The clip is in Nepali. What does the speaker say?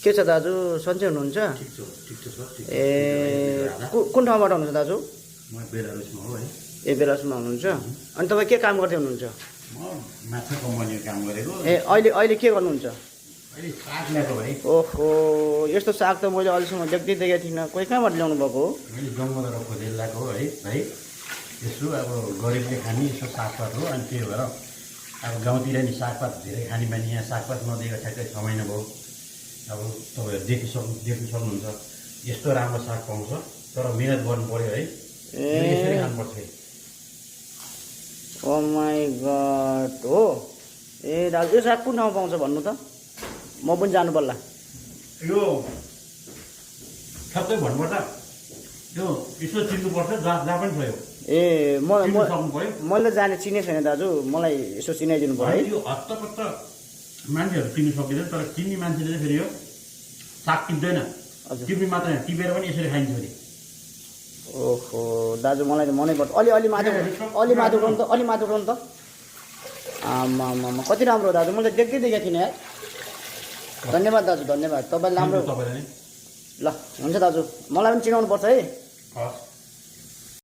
के छ दाजु सन्चै हुनुहुन्छ? ठिक छ सर ठिक छ। ए कुन ठाउँबाट हुनुहुन्छ दाजु? म बेलारुसमा हो है। ए बेलासमा हुनुहुन्छ? अनि तपाईँ के काम गर्दै हुनुहुन्छ? म माछा कम्पनीमा काम गरेको। ए अहिले के गर्नुहुन्छ? अहिले साग ल्याएको भाइ। ओहो यस्तो साग त मैले अहिलेसम्म देखेको थिइनँ। कोही कहाँबाट ल्याउनु भएको हो? मैले जङ्गलबाट खोजेर ल्याएको हो है भाइ। यसो अब गरिबले खाने यसो सागपात हो। अनि त्यही भएर अब गाउँतिर नि सागपात धेरै खाने बानी, यहाँ सागपात नदिएको ठ्याक्कै 6 महिना भयो। अब तपाईँहरू देख्नु सक्नुहुन्छ यस्तो राम्रो साग पाउँछ, तर मिहिनेत गर्नु पऱ्यो है। यसरी खानुपर्छ है। ओ माई गड हो। ए दाजु यो साग कुन ठाउँमा पाउँछ भन्नु त? म पनि जानु पर्ला। यो सबै भन्नुपर्छ, यो यसो चिन्नुपर्छ जहाँ पनि छ यो। ए सक्नु पऱ्यो। मैले जाने चिने छैन दाजु, मलाई यसो चिनाइदिनु पऱ्यो है। यो हत्तपत्त मान्छेहरू चिन्नु सकिँदैन, तर चिन्ने मान्छेले चाहिँ फेरि यो साग टिप्दैन। टिप्ने मात्र टिपेर पनि यसरी खाइन्छ फेरि। ओहो दाजु मलाई त मनै पर्छ। अलि माथि गरौँ त। आमा कति राम्रो दाजु, मैले देखेको थिइनँ यार। धन्यवाद दाजु, धन्यवाद। तपाईँले राम्रो। तपाईँलाई ल हुन्छ दाजु, मलाई पनि चिनाउनु पर्छ है। हस्।